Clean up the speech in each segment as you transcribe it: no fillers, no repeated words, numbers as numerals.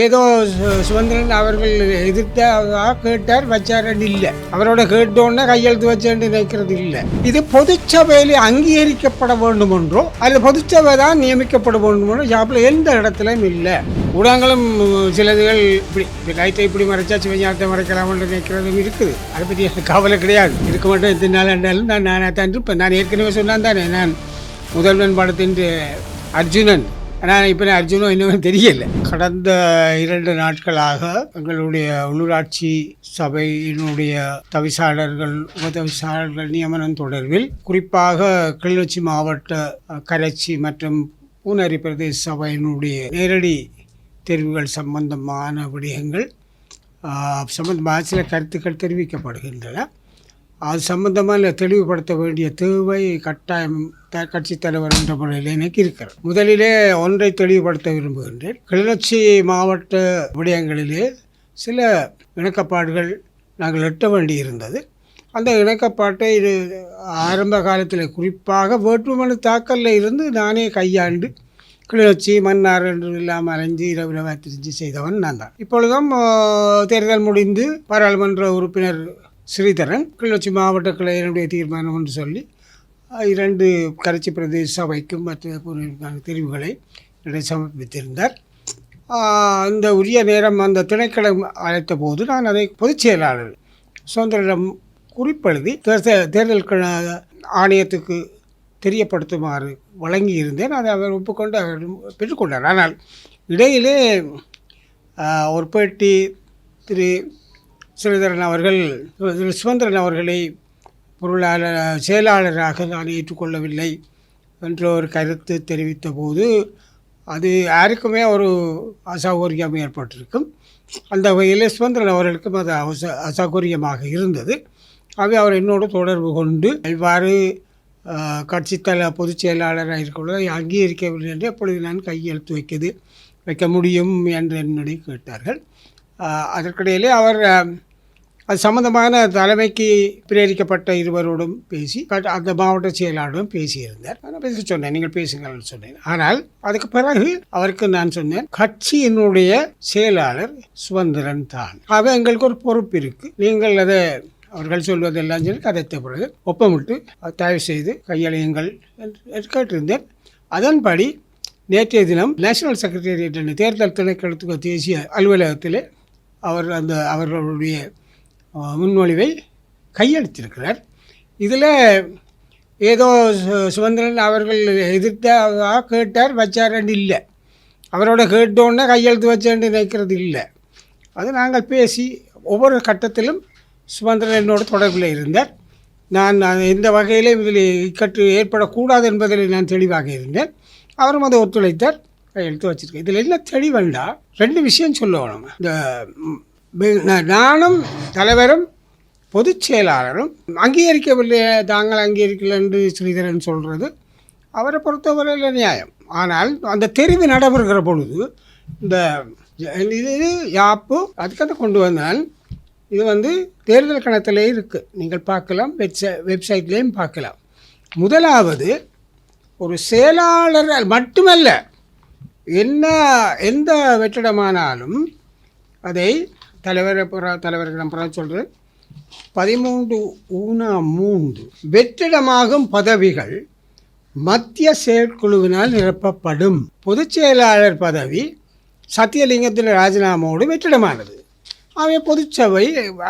ஏதோ சுதந்திரன் அவர்கள் எதிர்த்தா கேட்டார் வச்சாரன்னு இல்லை. அவரோட கேட்டோன்னே கையெழுத்து வச்சேன்னு நினைக்கிறது இல்லை. இது பொதுச்சபையில் அங்கீகரிக்கப்பட வேண்டும் என்றோ அல்லது பொதுச்சபை தான் நியமிக்கப்பட வேண்டும் என்றோ ஜாப்பில் எந்த இடத்துலையும் இல்லை. ஊடகங்களும் சிலதுகள் இப்படி கைத்தை இப்படி மறைச்சா சிவஞானத்தை மறைக்கலாம்னு நினைக்கிறதும் இருக்குது. அதை பற்றி எனக்கு கவலை கிடையாது. இருக்க மட்டும் எத்தனை நாள் இருந்தாலும் நான் தான் இருப்பேன். நான் ஏற்கனவே சொன்னான் தானே, நான் முதல்வன் படத்தின் அர்ஜுனன். ஆனால் இப்போ அர்ஜுனும் இன்னும் தெரியலை. கடந்த 2 நாட்களாக எங்களுடைய உள்ளூராட்சி சபையினுடைய தவிசாளர்கள் உபதவிசாளர்கள் நியமனம் தொடர்பில், குறிப்பாக கிளிநொச்சி மாவட்ட கரைச்சி மற்றும் பூனரி பிரதேச சபையினுடைய நேரடி தெரிவுகள் சம்பந்தமான விடயங்கள் சம்பந்தமாக சில கருத்துக்கள் தெரிவிக்கப்படுகின்றன. அது சம்பந்தமாக தெளிவுபடுத்த வேண்டிய தேவை கட்டாயம் கட்சி தலைவர் என்ற முறையில் எனக்கு இருக்கிறது. முதலிலே ஒன்றை தெளிவுபடுத்த விரும்புகின்றேன். கிளிநொச்சி மாவட்ட விடயங்களிலே சில இணக்கப்பாடுகள் நாங்கள் எட்ட வேண்டி இருந்தது. அந்த இணக்கப்பாட்டை ஆரம்ப காலத்தில் குறிப்பாக வேட்புமனு தாக்கலில் இருந்து நானே கையாண்டு கிளிநொச்சி மன்னார் என்று இல்லாமல் அலைஞ்சு இரவு திரிஞ்சு செய்தவன் நான் தான். இப்பொழுதும் தேர்தல் முடிந்து பாராளுமன்ற உறுப்பினர் ஸ்ரீதரன் கிளிநொச்சி மாவட்ட கிளையினுடைய தீர்மானம் என்று சொல்லி 2 கரைச்சி பிரதேச சபைக்கும் மற்ற தெரிவுகளை சமர்ப்பித்திருந்தார். அந்த உரிய நேரம் அந்த திணைக்களம் அழைத்த போது நான் அதை பொதுச் செயலாளர் சுதந்திரம் குறிப்பெழுதி தேர்தல் ஆணையத்துக்கு தெரியப்படுத்துமாறு வழங்கி இருந்தேன். அதை அவர் ஒப்புக்கொண்டு அவர் பெற்றுக்கொண்டார். ஆனால் இடையிலே ஒரு பேட்டி திரு ஸ்ரீதரன் அவர்கள் சுதந்திரன் அவர்களை செயலாளராக நான் ஏற்றுக்கொள்ளவில்லை என்ற ஒரு கருத்து தெரிவித்த போது அது யாருக்குமே ஒரு அசௌகரியம் ஏற்பட்டிருக்கும். அந்த வகையில் சுதந்திரன் அவர்களுக்கும் அது அசௌகரியமாக இருந்தது. ஆகவே அவர் என்னோடு தொடர்பு கொண்டு இவ்வாறு கட்சித்தல பொதுச் செயலாளராக இருக்கிறதை அங்கீகரிக்கவில்லை என்று அப்பொழுது நான் கையெழுத்து வைக்க முடியும் என்று என்னுடைய கேட்டார்கள். அதற்கிடையிலே அவர் அது சம்பந்தமான தலைமைக்கு பிரேரிக்கப்பட்ட இருவரோடும் பேசி அந்த மாவட்ட செயலாளரும் பேசியிருந்தார். நான் பேச சொன்னேன், நீங்கள் பேசுங்கள்னு சொன்னேன். ஆனால் அதுக்கு பிறகு அவருக்கு நான் சொன்னேன், கட்சியினுடைய செயலாளர் சுதந்திரன் தான். ஆக எங்களுக்கு ஒரு பொறுப்பு இருக்குது. நீங்கள் அதை அவர்கள் சொல்வதெல்லாம் சொல்லி கதைத்த பிறகு ஒப்பமிட்டு தயவு செய்து கையளியுங்கள் என்று கேட்டிருந்தேன். அதன்படி நேற்றைய தினம் நேஷனல் செக்ரட்டேரியட் தேர்தல் திணைக்களத்துக்கு தேசிய அலுவலகத்தில் அவர்களுடைய முன்மொழிவை கையெழுத்திருக்கிறார். இதில் ஏதோ சுதந்திரன் அவர்கள் எதிர்த்தா கேட்டார் வச்சாரன்னு இல்லை. அவரோட கேட்டோன்னே கையெழுத்து வச்சேன்னு நினைக்கிறது இல்லை. அது நாங்கள் பேசி ஒவ்வொரு கட்டத்திலும் சுதந்திரன் என்னோட தொடர்பில் இருந்தார். நான் எந்த வகையிலும் இதில் இக்கட்டு ஏற்படக்கூடாது என்பதில் நான் தெளிவாக இருந்தேன். அவரும் அதை ஒத்துழைத்தார், கையெழுத்து வச்சுருக்கேன். இதில் என்ன தெளிவண்டா 2 விஷயம் சொல்லணும். இந்த நானும் தலைவரும் பொதுச் செயலாளரும் அங்கீகரிக்கவில்லை, தாங்கள் அங்கீகரிக்கலை என்று ஸ்ரீதரன் சொல்கிறது அவரை பொறுத்தவரையில் நியாயம். ஆனால் அந்த தெரிவு நடைபெறுகிற பொழுது இந்த இது யாப்பு அதுக்காக கொண்டு வந்தால் இது தேர்தல் கணக்கிலே இருக்குது. நீங்கள் பார்க்கலாம், வெப்சைட்லேயும் பார்க்கலாம். முதலாவது ஒரு செயலாளர் மட்டுமல்ல, எந்த வெற்றிடமானாலும் அதை தலைவரிடம் சொல்கிறேன். 13(3) வெற்றிடமாகும் பதவிகள் மத்திய செயற்குழுவினால் நிரப்பப்படும். பொதுச் செயலாளர் பதவி சத்தியலிங்கத்தில் ராஜினாமாவோடு வெற்றிடமானது. அவை பொதுச்சபை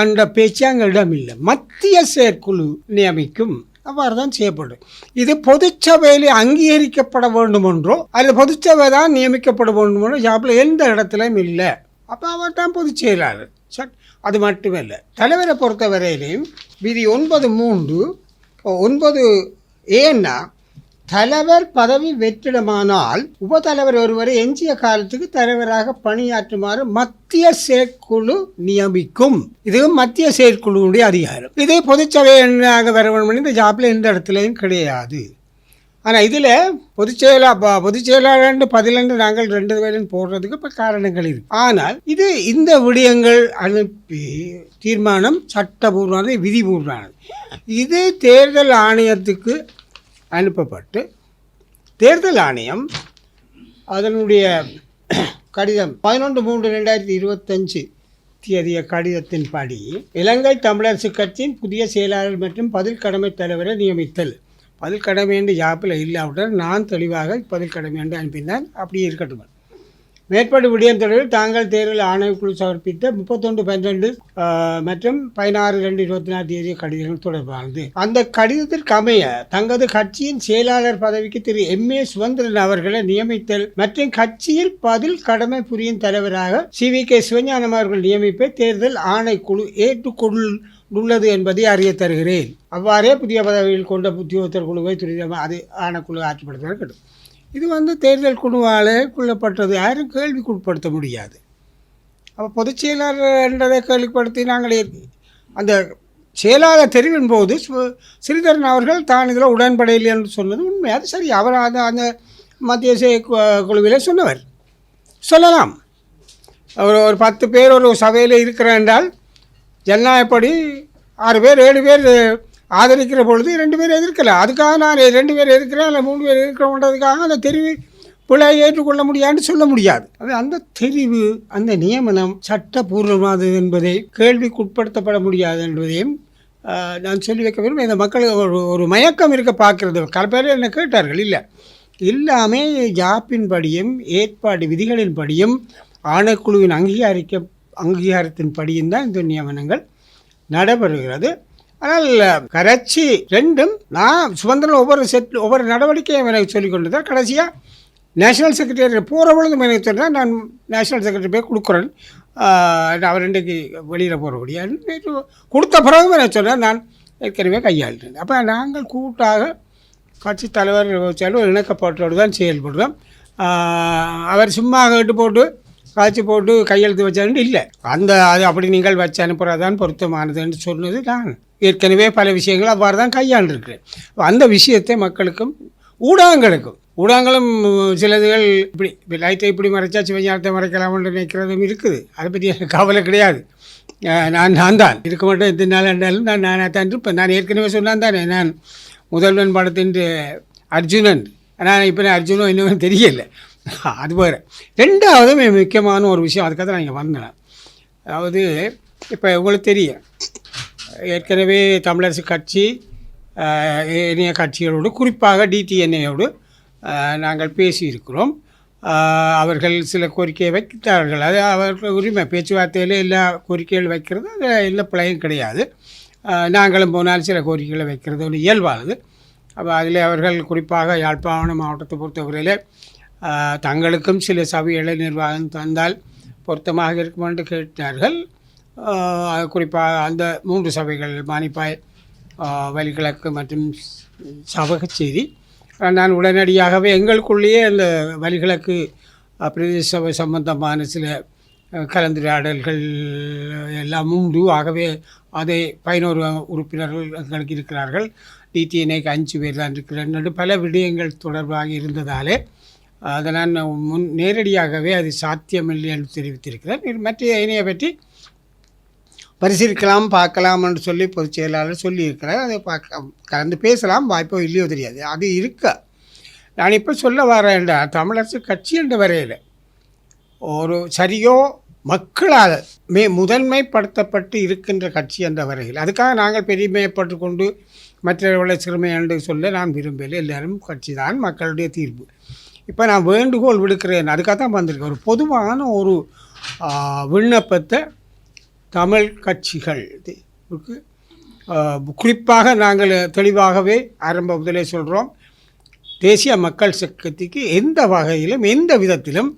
அந்த பேச்சு அங்களிடம் இல்லை, மத்திய செயற்குழு நியமிக்கும். அவ்வாறு தான் செய்யப்படும். இது பொதுச்சபையில் அங்கீகரிக்கப்பட வேண்டும் என்றோ அல்லது பொதுச்சபை தான் நியமிக்கப்பட வேண்டும் என்றோ ஜாப்பில் எந்த இடத்துலையும் இல்லை. அப்போ அவர் தான் பொதுச் செயலாளர். அது மட்டுமல்ல, தலைவரை பொறுத்தவரையிலையும் விதி 9(3) ஏன்னா தலைவர் பதவி வெற்றிடமானால் உபதலைவர் ஒருவரை எஞ்சிய காலத்துக்கு தலைவராக பணியாற்றுமாறு மத்திய செயற்குழு நியமிக்கும். இது மத்திய செயற்குழுவுடைய அதிகாரம். இது பொதுச்சபையாக வர வேண்டும். இந்த ஜாப்பில் எந்த இடத்துலையும் கிடையாது. ஆனால் இதில் பொதுச் செயலாளர் 10 நாங்கள் 2 பேரும் போடுறதுக்கு இப்போ காரணங்கள் இருக்குது. ஆனால் இந்த விடயங்கள் அனுப்பி தீர்மானம் சட்டபூர்வமானது, விதிபூர்வமானது. இது தேர்தல் ஆணையத்துக்கு அனுப்பப்பட்டு தேர்தல் ஆணையம் அதனுடைய கடிதம் 11/3/2025 தேதிய கடிதத்தின்படி இலங்கை தமிழரசு கட்சியின் புதிய செயலாளர் மற்றும் பதில் கடமை தலைவரை நியமித்தல். பதில் கடமை என்று யாப்பில் இல்லாவிட்டால் நான் தெளிவாக பதில் கடமை என்று அனுப்பினான். அப்படியே இருக்கட்டும். மேற்படி விடயம் தொடர்பில் தாங்கள் தேர்தல் ஆணைக்குழு சமர்ப்பித்த 31/12 மற்றும் 16/2/24 தேதிய கடிதங்கள் தொடர்பானது. அந்த கடிதத்திற்கு அமைய தங்களது கட்சியின் செயலாளர் பதவிக்கு திரு M.A. சுதந்திரன் அவர்களை நியமித்தல் மற்றும் கட்சியில் பதில் கடமை புரியும் தலைவராக CVK சிவஞானம் அவர்கள் நியமிப்பை தேர்தல் ஆணைக்குழு ஏற்றுக்கொண்டுள்ளது என்பதை அறிய தருகிறேன். அவ்வாறே புதிய பதவியில் கொண்ட உத்தியோகத்தர் குழுவை துரிதமாக அது ஆணைக்குழு ஆட்சிப்படுத்த வேண்டும். இது தேர்தல் குழுவால் கொள்ளப்பட்டது. யாரும் கேள்விக்குட்படுத்த முடியாது. அப்போ பொதுச் செயலாளர் என்றதை கேள்விப்படுத்தி நாங்கள் அந்த செயலாளர் தெரிவின் போது ஸ்ரீதரன் அவர்கள் தான் இதில் உடன்படையில் என்று சொன்னது உண்மை. அது சரி. அவர் அந்த மத்திய குழுவில் சொன்னவர் சொல்லலாம். ஒரு 10 பேர் ஒரு சபையில் இருக்கிற என்றால் ஜனநாயகப்படி 6 பேர் 7 பேர் ஆதரிக்கிற பொழுது 2 பேர் எதிர்க்கலாம். அதுக்காக நான் 2 பேர் எதிர்க்கிறேன் இல்லை 3 பேர் எதிர்க்கிறோன்றதுக்காக அந்த தெரிவு பிழை ஏற்றுக்கொள்ள முடியாதுன்னு சொல்ல முடியாது. அந்த தெரிவு அந்த நியமனம் சட்டபூர்வமானது என்பதை கேள்விக்குட்படுத்தப்பட முடியாது என்பதையும் நான் சொல்லி வைக்க விரும்புகிறேன். இந்த மக்கள் ஒரு மயக்கம் இருக்க பார்க்கறது. பல பேர் என்ன கேட்டார்கள். இல்லை, எல்லாமே ஜாப்பின்படியும் ஏற்பாடு விதிகளின்படியும் ஆணைக்குழுவின் அங்கீகாரத்தின் படியும் தான் இந்த நியமனங்கள் நடைபெறுகிறது. ஆனால் கரைச்சி ரெண்டும் நான் சுதந்திரம் ஒவ்வொரு நடவடிக்கையும் எனக்கு சொல்லிக் கொண்டு தான் கடைசியாக நேஷனல் செக்ரட்டரி போகிற பொழுது எனக்கு சொன்னால் நான் நேஷனல் செக்ரட்டரி போய் கொடுக்குறேன். அவர் இன்றைக்கு வெளியில் போகிறபடியா கொடுத்த பிறகு எனக்கு சொன்னால் நான் ஏற்கனவே கையாளுறேன். அப்போ நாங்கள் கூட்டாக கட்சி தலைவர் இணக்கப்பட்டோடு தான் செயல்படுறோம். அவர் சும்மா கேட்டு போட்டு காய்ச்சி போட்டு கையெழுத்து வச்சான்னு இல்லை. அது அப்படி நீங்கள் வச்சு அனுப்புகிறதான் பொருத்தமானதுன்னு சொன்னது நான் ஏற்கனவே பல விஷயங்கள் அவ்வாறு தான் கையாண்டிருக்கிறேன். அந்த விஷயத்தை மக்களுக்கும் ஊடகங்களும் சிலதுகள் இப்படி லைட்டை இப்படி மறைச்சா சிவஞானத்தை மறைக்கலாம்னு நினைக்கிறதும் இருக்குது. அதை பற்றி எனக்கு கவலை கிடையாது. நான் தான் இருக்க மாட்டேன். எத்தனை நாள் இருந்தாலும் நான் தான் இருப்பேன். நான் ஏற்கனவே சொன்னான் தானே நான் முதல்வன் படத்தின் அர்ஜுனன். ஆனால் இப்போ நான் அர்ஜுனன் இன்னும் தெரியலை. அது வேறு. ரெண்டாவது முக்கியமான ஒரு விஷயம், அதுக்காக தான் நான் இங்கே வந்தேன். அதாவது இப்போ உங்களுக்கு தெரியும், ஏற்கனவே தமிழரசு கட்சி இணைய கட்சிகளோடு குறிப்பாக DTNAயோடு நாங்கள் பேசியிருக்கிறோம். அவர்கள் சில கோரிக்கையை வைக்கிறார்கள். அது அவர்கள் உரிமை. பேச்சுவார்த்தையில் எல்லா கோரிக்கைகள் வைக்கிறது அது எல்லா பிழையும் கிடையாது. நாங்களும் போனால் சில கோரிக்கைகளை வைக்கிறது ஒரு இயல்பானது. அப்போ அதில் அவர்கள் குறிப்பாக யாழ்ப்பாணம் மாவட்டத்தை பொறுத்தவரையில் தங்களுக்கும் சில சபைகளை நிர்வாகம் தந்தால் பொருத்தமாக இருக்கும் என்று கேட்டார்கள். குறிப்பாக அந்த 3 சபைகள் மானிப்பாய், வலிகிழக்கு மற்றும் சபகச்சேரி. நான் உடனடியாகவே எங்களுக்குள்ளேயே அந்த வலிகிழக்கு பிரதேச சபை சம்பந்தமான சில கலந்துரையாடல்கள் எல்லாம் உண்டு. ஆகவே அதை 11 உறுப்பினர்கள் எங்களுக்கு இருக்கிறார்கள். DTNAக்கு 5 பேர் தான் இருக்கிறார்கள். பல விடயங்கள் தொடர்பாக இருந்ததாலே அதை நான் நேரடியாகவே அது சாத்தியமில்லை என்று தெரிவித்திருக்கிறேன். மற்ற இணையை பற்றி பரிசீலிக்கலாம் பார்க்கலாம் என்று சொல்லி பொதுச் செயலாளர் சொல்லியிருக்கிறார். அதை கலந்து பேசலாம், வாய்ப்போ இல்லையோ தெரியாது. அது இருக்க நான் இப்போ சொல்ல வரேன். தமிழரசு கட்சி என்ற வரையில் ஒரு சரியோ மக்களால் முதன்மைப்படுத்தப்பட்டு இருக்கின்ற கட்சி என்ற வரையில் அதுக்காக நாங்கள் பெருமைப்பட்டு கொண்டு மற்றவர்களை சிறுமை என்று சொல்ல நான் விரும்பலை. எல்லாரும் கட்சி தான், மக்களுடைய தீர்ப்பு. இப்போ நான் வேண்டுகோள் விடுக்கிறேன். அதுக்காக தான் வந்திருக்கேன். ஒரு பொதுவான ஒரு விண்ணப்பத்தை தமிழ் கட்சிகள் குறிப்பாக நாங்கள் தெளிவாகவே ஆரம்ப முதலே சொல்கிறோம். தேசிய மக்கள் சக்திக்கு எந்த வகையிலும் எந்த விதத்திலும்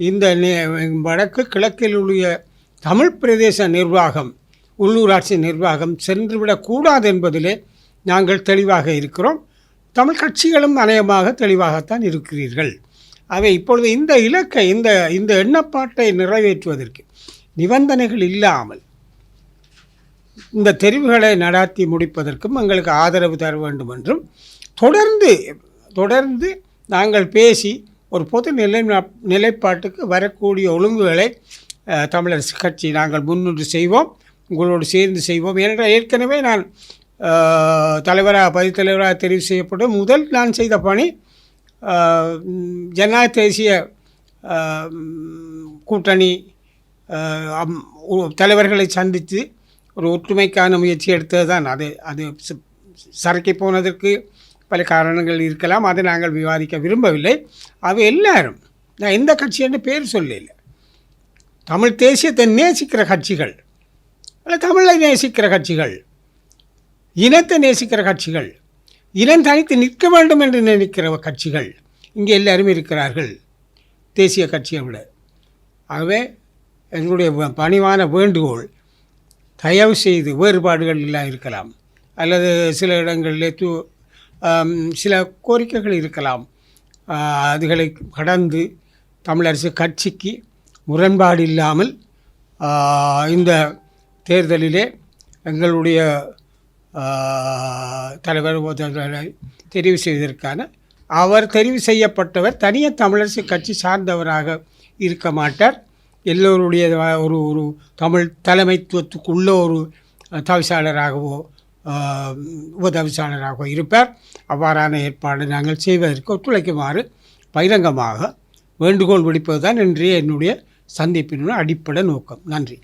இந்த வடக்கு கிழக்கில் உள்ள தமிழ் பிரதேச நிர்வாகம், உள்ளூராட்சி நிர்வாகம் சென்றுவிடக்கூடாது என்பதிலே நாங்கள் தெளிவாக இருக்கிறோம். தமிழ் கட்சிகளும் அநேகமாக தெளிவாகத்தான் இருக்கிறீர்கள். அவை இப்பொழுது இந்த இலக்கை இந்த எண்ணப்பாட்டை நிறைவேற்றுவதற்கு நிபந்தனைகள் இல்லாமல் இந்த தெரிவுகளை நடாத்தி முடிப்பதற்கும் எங்களுக்கு ஆதரவு தர வேண்டும் என்றும் தொடர்ந்து நாங்கள் பேசி ஒரு பொது நிலைப்பாட்டுக்கு வரக்கூடிய ஒழுங்குகளை தமிழரசு கட்சி நாங்கள் முன்னின்று செய்வோம், உங்களோடு சேர்ந்து செய்வோம். ஏனென்றால் ஏற்கனவே நான் பதித்தலைவராக தெரிவு செய்யப்பட்ட முதல் நான் செய்த பணி ஜனநாயக தேசிய கூட்டணி தலைவர்களை சந்தித்து ஒரு ஒற்றுமைக்கான முயற்சி எடுத்தது தான். அது சறுக்கி போனதற்கு பல காரணங்கள் இருக்கலாம், அதை நாங்கள் விவாதிக்க விரும்பவில்லை. அவை எல்லாரும், நான் எந்த கட்சி என்று பேர் சொல்லல, தமிழ் தேசியத்தை நேசிக்கிற கட்சிகள், தமிழை நேசிக்கிற கட்சிகள், இனத்தை நேசிக்கிற கட்சிகள், இனம் தனித்து நிற்க வேண்டும் என்று நினைக்கிற கட்சிகள் இங்கே எல்லாரும் இருக்கிறார்கள் தேசிய கட்சியை விட. ஆகவே எங்களுடைய பணிவான வேண்டுகோள், தயவு செய்து வேறுபாடுகள் எல்லாம் இருக்கலாம், அல்லது சில இடங்களில் சில கோரிக்கைகள் இருக்கலாம், அதுகளை கடந்து தமிழரசு கட்சிக்கு முரண்பாடு இல்லாமல் இந்த தேர்தலிலே எங்களுடைய தலைவர் தெரிவு செய்வதற்கான, அவர் தெரிவு செய்யப்பட்டவர் தனியாக தமிழரசு கட்சி சார்ந்தவராக இருக்க மாட்டார். எல்லோருடைய ஒரு தமிழ் தலைமைத்துவத்துக்குள்ள ஒரு தவிசாளராகவோ உபதவிசாளராகவோ இருப்பார். அவ்வாறான ஏற்பாடு நாங்கள் செய்வதற்கு ஒத்துழைக்குமாறு பகிரங்கமாக வேண்டுகோள் விடுப்பது தான் இன்றைய என்னுடைய சந்திப்பினுடைய அடிப்படை நோக்கம். நன்றி.